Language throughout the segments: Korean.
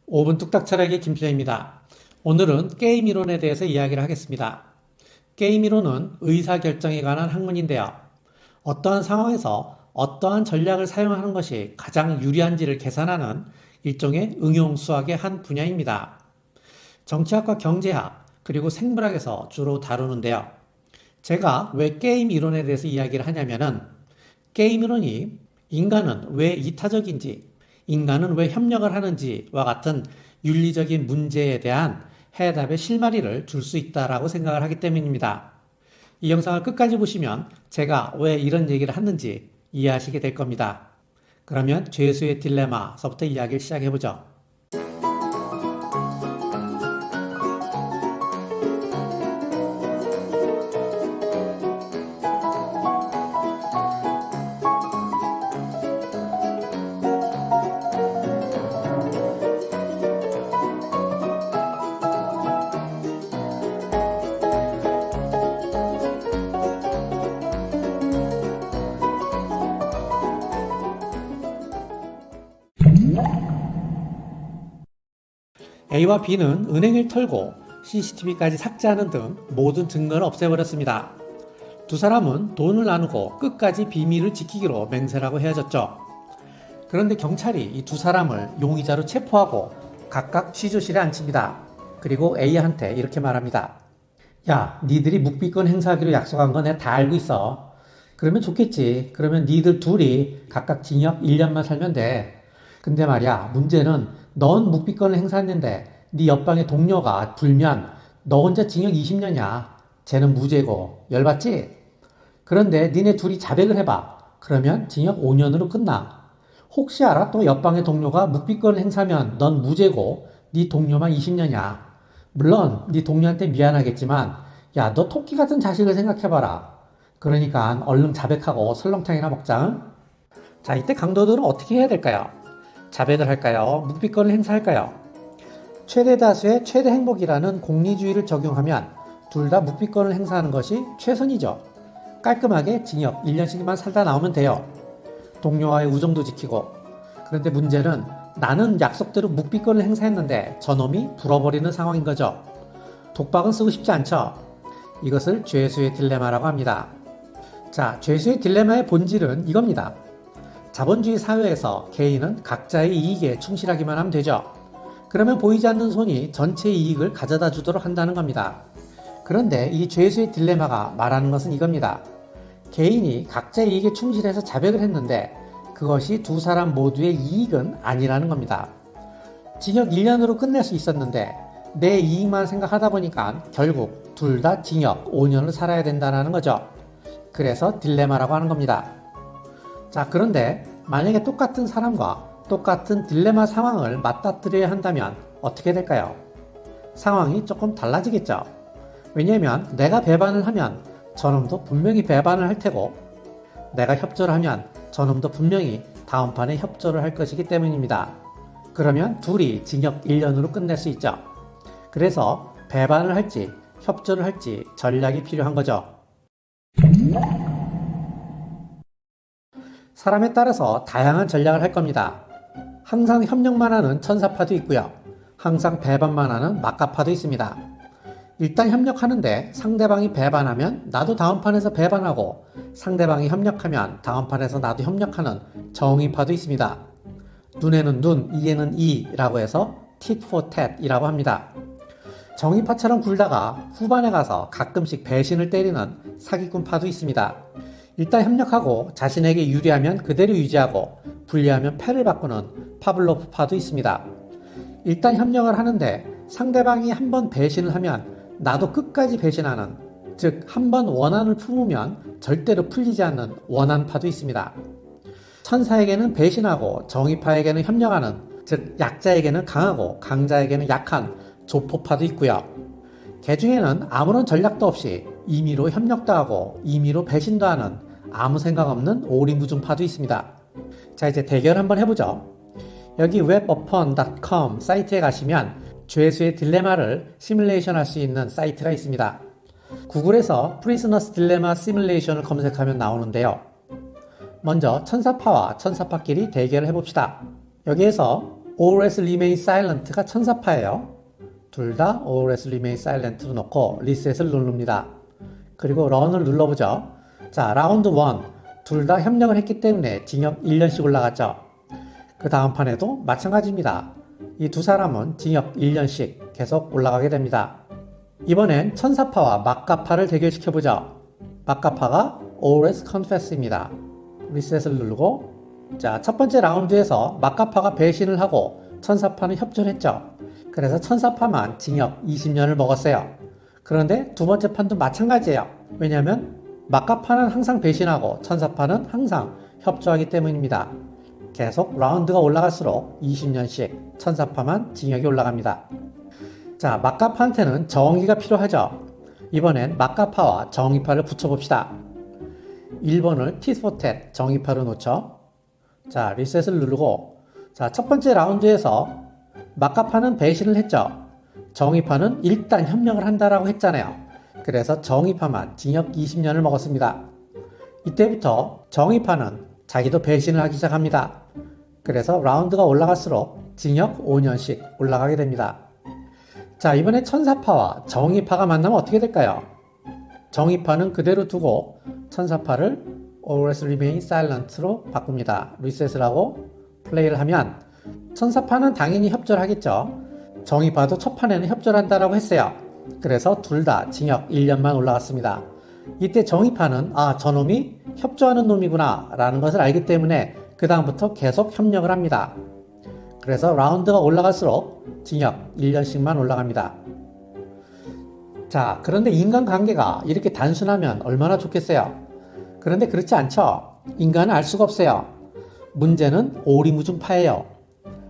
5분 뚝딱 철학의 김준현입니다. 오늘은 게임 이론에 대해서 이야기를 하겠습니다. 게임 이론은 의사결정에 관한 학문인데요. 어떠한 상황에서 어떠한 전략을 사용하는 것이 가장 유리한지를 계산하는 일종의 응용 수학의 한 분야입니다. 정치학과 경제학, 그리고 생물학에서 주로 다루는데요. 제가 왜 게임 이론에 대해서 이야기를 하냐면은 게임 이론이 인간은 왜 이타적인지, 인간은 왜 협력을 하는지와 같은 윤리적인 문제에 대한 해답의 실마리를 줄 수 있다라고 생각을 하기 때문입니다. 이 영상을 끝까지 보시면 제가 왜 이런 얘기를 하는지 이해하시게 될 겁니다. 그러면 죄수의 딜레마서부터 이야기를 시작해보죠. A와 B는 은행을 털고 CCTV까지 삭제하는 등 모든 증거를 없애버렸습니다. 두 사람은 돈을 나누고 끝까지 비밀을 지키기로 맹세하고 헤어졌죠. 그런데 경찰이 이 두 사람을 용의자로 체포하고 각각 취조실에 앉힙니다. 그리고 A한테 이렇게 말합니다. 야, 니들이 묵비권 행사하기로 약속한 거 내가 다 알고 있어. 그러면 좋겠지. 그러면 니들 둘이 각각 징역 1년만 살면 돼. 근데 말이야, 문제는 넌 묵비권을 행사했는데 네 옆방의 동료가 불면 너 혼자 징역 20년이야. 쟤는 무죄고. 열받지? 그런데 니네 둘이 자백을 해봐. 그러면 징역 5년으로 끝나. 혹시 알아? 또 옆방의 동료가 묵비권을 행사하면 넌 무죄고 네 동료만 20년이야. 물론 네 동료한테 미안하겠지만 야, 너 토끼 같은 자식을 생각해봐라. 그러니까 얼른 자백하고 설렁탕이나 먹자. 응? 자, 이때 강도들은 어떻게 해야 될까요? 자백을 할까요? 묵비권을 행사할까요? 최대 다수의 최대 행복이라는 공리주의를 적용하면 둘 다 묵비권을 행사하는 것이 최선이죠. 깔끔하게 징역 1년씩만 살다 나오면 돼요. 동료와의 우정도 지키고. 그런데 문제는 나는 약속대로 묵비권을 행사했는데 저놈이 불어버리는 상황인 거죠. 독박은 쓰고 싶지 않죠. 이것을 죄수의 딜레마라고 합니다. 자, 죄수의 딜레마의 본질은 이겁니다. 자본주의 사회에서 개인은 각자의 이익에 충실하기만 하면 되죠. 그러면 보이지 않는 손이 전체 이익을 가져다 주도록 한다는 겁니다. 그런데 이 죄수의 딜레마가 말하는 것은 이겁니다. 개인이 각자의 이익에 충실해서 자백을 했는데 그것이 두 사람 모두의 이익은 아니라는 겁니다. 징역 1년으로 끝낼 수 있었는데 내 이익만 생각하다 보니까 결국 둘 다 징역 5년을 살아야 된다는 거죠. 그래서 딜레마라고 하는 겁니다. 자, 그런데 만약에 똑같은 사람과 똑같은 딜레마 상황을 맞닥뜨려야 한다면 어떻게 될까요? 상황이 조금 달라지겠죠. 왜냐하면 내가 배반을 하면 저놈도 분명히 배반을 할 테고 내가 협조를 하면 저놈도 분명히 다음 판에 협조를 할 것이기 때문입니다. 그러면 둘이 징역 1년으로 끝낼 수 있죠. 그래서 배반을 할지 협조를 할지 전략이 필요한 거죠. 사람에 따라서 다양한 전략을 할 겁니다. 항상 협력만 하는 천사파도 있고요. 항상 배반만 하는 막가파도 있습니다. 일단 협력하는데 상대방이 배반하면 나도 다음 판에서 배반하고 상대방이 협력하면 다음 판에서 나도 협력하는 정의파도 있습니다. 눈에는 눈, 이에는 이라고 해서 tit for tat이라고 합니다. 정의파처럼 굴다가 후반에 가서 가끔씩 배신을 때리는 사기꾼파도 있습니다. 일단 협력하고 자신에게 유리하면 그대로 유지하고 불리하면 패를 바꾸는 파블로프파도 있습니다. 일단 협력을 하는데 상대방이 한번 배신을 하면 나도 끝까지 배신하는, 즉 한번 원한을 품으면 절대로 풀리지 않는 원한파도 있습니다. 천사에게는 배신하고 정의파에게는 협력하는, 즉 약자에게는 강하고 강자에게는 약한 조포파도 있고요. 개 중에는 아무런 전략도 없이 임의로 협력도 하고 임의로 배신도 하는 아무 생각 없는 오리무중파도 있습니다. 자, 이제 대결 한번 해보죠. 여기 webopen.com 사이트에 가시면 죄수의 딜레마를 시뮬레이션 할 수 있는 사이트가 있습니다. 구글에서 Prisoners Dilemma Simulation을 검색하면 나오는데요. 먼저 천사파와 천사파끼리 대결을 해봅시다. 여기에서 always remain silent가 천사파예요. 둘 다 always remain silent로 놓고 reset을 누릅니다. 그리고 run을 눌러보죠. 자, 라운드 1. 둘 다 협력을 했기 때문에 징역 1년씩 올라갔죠. 그 다음 판에도 마찬가지입니다. 이 두 사람은 징역 1년씩 계속 올라가게 됩니다. 이번엔 천사파와 막가파를 대결시켜보죠. 막가파가 always confess입니다. 리셋을 누르고, 자, 첫 번째 라운드에서 막가파가 배신을 하고 천사파는 협조를 했죠. 그래서 천사파만 징역 20년을 먹었어요. 그런데 두 번째 판도 마찬가지예요. 왜냐하면 막가파는 항상 배신하고 천사파는 항상 협조하기 때문입니다. 계속 라운드가 올라갈수록 20년씩 천사파만 징역이 올라갑니다. 자, 막가파한테는 정의가 필요하죠. 이번엔 막가파와 정의파를 붙여봅시다. 1번을 tit for tat 정의파로 놓죠. 자, 리셋을 누르고, 자, 첫 번째 라운드에서 막가파는 배신을 했죠. 정의파는 일단 협력을 한다라고 했잖아요. 그래서 정의파만 징역 20년을 먹었습니다. 이때부터 정의파는 자기도 배신을 하기 시작합니다. 그래서 라운드가 올라갈수록 징역 5년씩 올라가게 됩니다. 자, 이번에 천사파와 정의파가 만나면 어떻게 될까요? 정의파는 그대로 두고 천사파를 always remain silent로 바꿉니다. 리셋을 하고 플레이를 하면 천사파는 당연히 협조를 하겠죠. 정의파도 첫 판에는 협조를 한다라고 했어요. 그래서 둘 다 징역 1년만 올라갔습니다. 이때 정의파는 저놈이 협조하는 놈이구나 라는 것을 알기 때문에 그 다음부터 계속 협력을 합니다. 그래서 라운드가 올라갈수록 징역 1년씩만 올라갑니다. 자, 그런데 인간관계가 이렇게 단순하면 얼마나 좋겠어요. 그런데 그렇지 않죠. 인간은 알 수가 없어요. 문제는 오리무중파예요.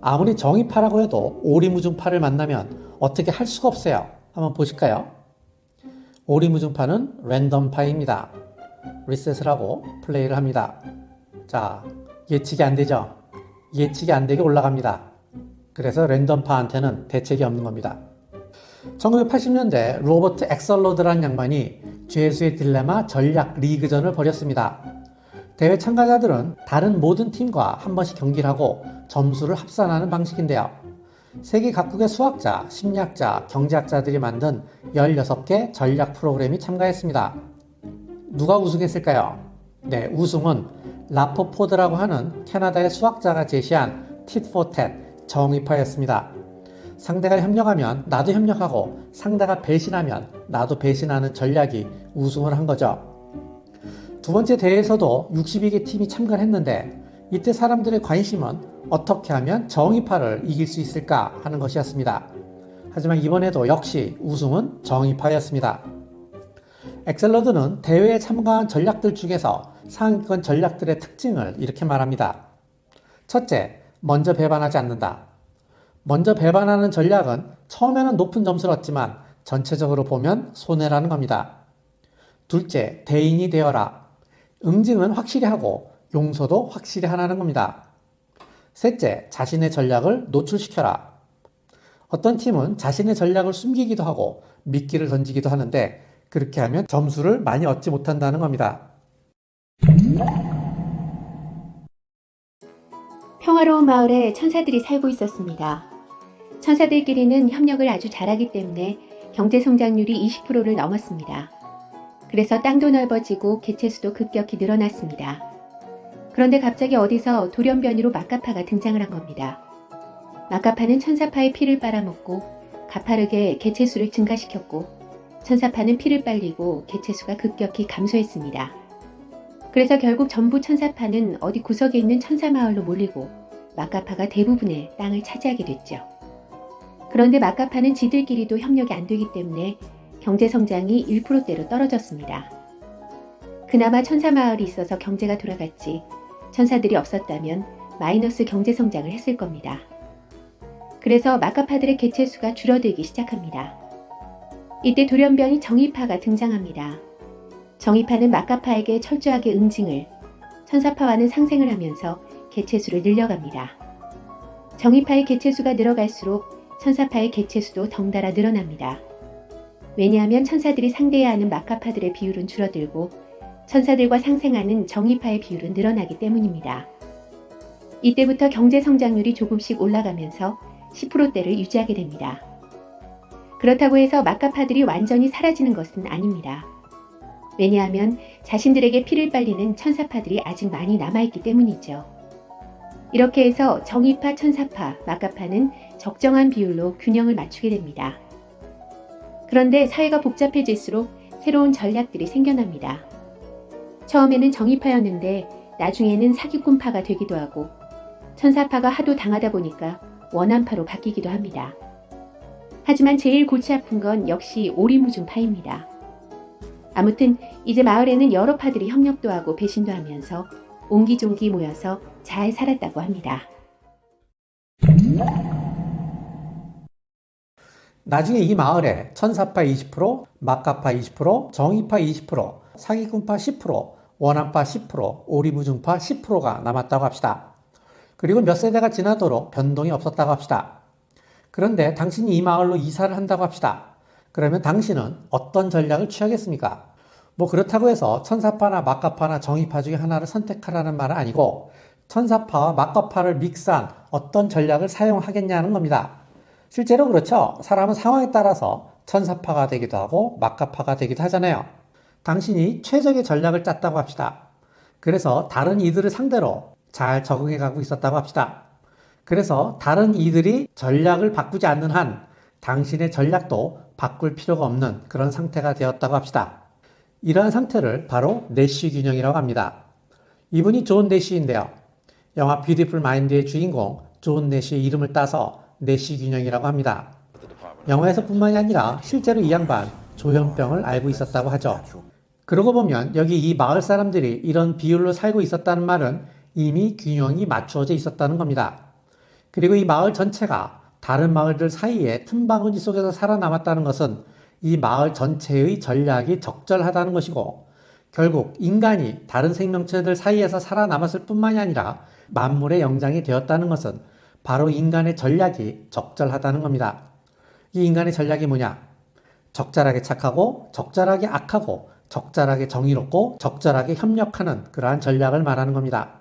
아무리 정의파라고 해도 오리무중파를 만나면 어떻게 할 수가 없어요. 한번 보실까요? 오리무중파는 랜덤파입니다. 리셋을 하고 플레이를 합니다. 자, 예측이 안 되죠? 예측이 안 되게 올라갑니다. 그래서 랜덤파한테는 대책이 없는 겁니다. 1980년대 로버트 엑설로드라는 양반이 죄수의 딜레마 전략 리그전을 벌였습니다. 대회 참가자들은 다른 모든 팀과 한 번씩 경기를 하고 점수를 합산하는 방식인데요. 세계 각국의 수학자, 심리학자, 경제학자들이 만든 16개 전략 프로그램이 참가했습니다. 누가 우승했을까요? 네, 우승은 라퍼포드라고 하는 캐나다의 수학자가 제시한 tit for tat 정의파였습니다. 상대가 협력하면 나도 협력하고 상대가 배신하면 나도 배신하는 전략이 우승을 한 거죠. 두 번째 대회에서도 62개 팀이 참가를 했는데 이때 사람들의 관심은 어떻게 하면 정의파를 이길 수 있을까 하는 것이었습니다. 하지만 이번에도 역시 우승은 정의파였습니다. 엑셀러드는 대회에 참가한 전략들 중에서 상위권 전략들의 특징을 이렇게 말합니다. 첫째, 먼저 배반하지 않는다. 먼저 배반하는 전략은 처음에는 높은 점수를 얻지만 전체적으로 보면 손해라는 겁니다. 둘째, 대인이 되어라. 응징은 확실히 하고 용서도 확실히 하라는 겁니다. 셋째, 자신의 전략을 노출시켜라. 어떤 팀은 자신의 전략을 숨기기도 하고 미끼를 던지기도 하는데 그렇게 하면 점수를 많이 얻지 못한다는 겁니다. 평화로운 마을에 천사들이 살고 있었습니다. 천사들끼리는 협력을 아주 잘하기 때문에 경제 성장률이 20%를 넘었습니다. 그래서 땅도 넓어지고 개체수도 급격히 늘어났습니다. 그런데 갑자기 어디서 돌연변이로 막가파가 등장을 한 겁니다. 막가파는 천사파의 피를 빨아먹고 가파르게 개체수를 증가시켰고 천사파는 피를 빨리고 개체수가 급격히 감소했습니다. 그래서 결국 전부 천사파는 어디 구석에 있는 천사마을로 몰리고 막가파가 대부분의 땅을 차지하게 됐죠. 그런데 막가파는 지들끼리도 협력이 안 되기 때문에 경제성장이 1%대로 떨어졌습니다. 그나마 천사마을이 있어서 경제가 돌아갔지 천사들이 없었다면 마이너스 경제성장을 했을 겁니다. 그래서 막가파들의 개체수가 줄어들기 시작합니다. 이때 돌연변이 정의파가 등장합니다. 정의파는 막가파에게 철저하게 응징을, 천사파와는 상생을 하면서 개체수를 늘려갑니다. 정의파의 개체수가 늘어갈수록 천사파의 개체수도 덩달아 늘어납니다. 왜냐하면 천사들이 상대해야 하는 막가파들의 비율은 줄어들고 천사들과 상생하는 정의파의 비율은 늘어나기 때문입니다. 이때부터 경제 성장률이 조금씩 올라가면서 10%대를 유지하게 됩니다. 그렇다고 해서 마카파들이 완전히 사라지는 것은 아닙니다. 왜냐하면 자신들에게 피를 빨리는 천사파들이 아직 많이 남아있기 때문이죠. 이렇게 해서 정의파, 천사파, 마카파는 적정한 비율로 균형을 맞추게 됩니다. 그런데 사회가 복잡해질수록 새로운 전략들이 생겨납니다. 처음에는 정의파였는데 나중에는 사기꾼파가 되기도 하고 천사파가 하도 당하다 보니까 원한파로 바뀌기도 합니다. 하지만 제일 골치 아픈 건 역시 오리무중파입니다. 아무튼 이제 마을에는 여러 파들이 협력도 하고 배신도 하면서 옹기종기 모여서 잘 살았다고 합니다. 나중에 이 마을에 천사파 20%, 마카파 20%, 정의파 20%, 사기꾼파 10%, 원한파 10%, 오리무중파 10%가 남았다고 합시다. 그리고 몇 세대가 지나도록 변동이 없었다고 합시다. 그런데 당신이 이 마을로 이사를 한다고 합시다. 그러면 당신은 어떤 전략을 취하겠습니까? 뭐 그렇다고 해서 천사파나 마카파나 정의파 중에 하나를 선택하라는 말은 아니고 천사파와 마카파를 믹스한 어떤 전략을 사용하겠냐는 겁니다. 실제로 그렇죠. 사람은 상황에 따라서 천사파가 되기도 하고 마카파가 되기도 하잖아요. 당신이 최적의 전략을 짰다고 합시다. 그래서 다른 이들을 상대로 잘 적응해 가고 있었다고 합시다. 그래서 다른 이들이 전략을 바꾸지 않는 한 당신의 전략도 바꿀 필요가 없는 그런 상태가 되었다고 합시다. 이러한 상태를 바로 내시 균형이라고 합니다. 이분이 존 내시인데요. 영화 뷰티풀 마인드의 주인공 존 내시의 이름을 따서 내시 균형이라고 합니다. 영화에서뿐만이 아니라 실제로 이 양반 조현병을 앓고 있었다고 하죠. 그러고 보면 여기 이 마을 사람들이 이런 비율로 살고 있었다는 말은 이미 균형이 맞추어져 있었다는 겁니다. 그리고 이 마을 전체가 다른 마을들 사이에 틈바구니 속에서 살아남았다는 것은 이 마을 전체의 전략이 적절하다는 것이고 결국 인간이 다른 생명체들 사이에서 살아남았을 뿐만이 아니라 만물의 영장이 되었다는 것은 바로 인간의 전략이 적절하다는 겁니다. 이 인간의 전략이 뭐냐? 적절하게 착하고 적절하게 악하고 적절하게 정의롭고 적절하게 협력하는 그러한 전략을 말하는 겁니다.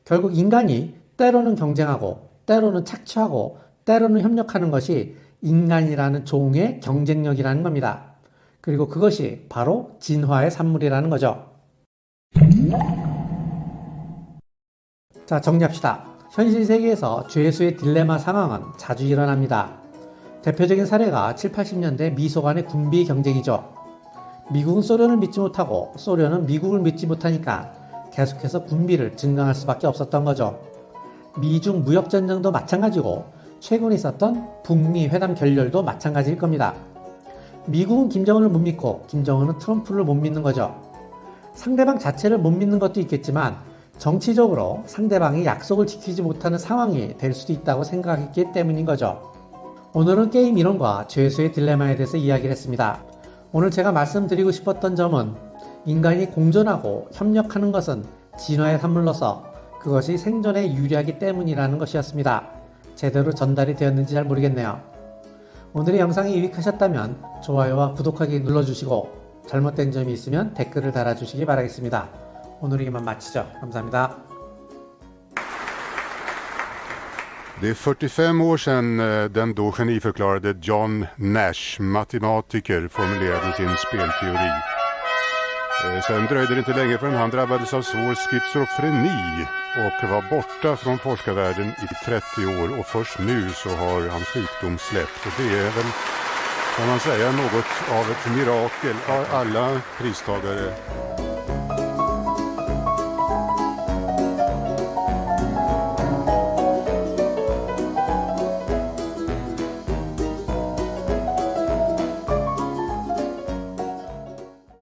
결국 인간이 때로는 경쟁하고 때로는 착취하고 때로는 협력하는 것이 인간이라는 종의 경쟁력이라는 겁니다. 그리고 그것이 바로 진화의 산물이라는 거죠. 자, 정리합시다. 현실 세계에서 죄수의 딜레마 상황은 자주 일어납니다. 대표적인 사례가 7, 80년대 미소 간의 군비 경쟁이죠. 미국은 소련을 믿지 못하고 소련은 미국을 믿지 못하니까 계속해서 군비를 증강할 수밖에 없었던 거죠. 미중 무역전쟁도 마찬가지고 최근에 있었던 북미 회담 결렬도 마찬가지일 겁니다. 미국은 김정은을 못 믿고 김정은은 트럼프를 못 믿는 거죠. 상대방 자체를 못 믿는 것도 있겠지만 정치적으로 상대방이 약속을 지키지 못하는 상황이 될 수도 있다고 생각했기 때문인 거죠. 오늘은 게임 이론과 죄수의 딜레마에 대해서 이야기를 했습니다. 오늘 제가 말씀드리고 싶었던 점은 인간이 공존하고 협력하는 것은 진화의 산물로서 그것이 생존에 유리하기 때문이라는 것이었습니다. 제대로 전달이 되었는지 잘 모르겠네요. 오늘의 영상이 유익하셨다면 좋아요와 구독하기 눌러주시고 잘못된 점이 있으면 댓글을 달아주시기 바라겠습니다. 오늘 이만 마치죠. 감사합니다. Det är 45 år sedan den då geniförklarade John Nash, matematiker, formulerade sin spelteori. Sen dröjde det inte länge förrän han drabbades av svår schizofreni och var borta från forskarvärlden i 30 år, och först nu så har hans sjukdom släppt. Och det är väl, kan man säga, något av ett mirakel. Alla pristagare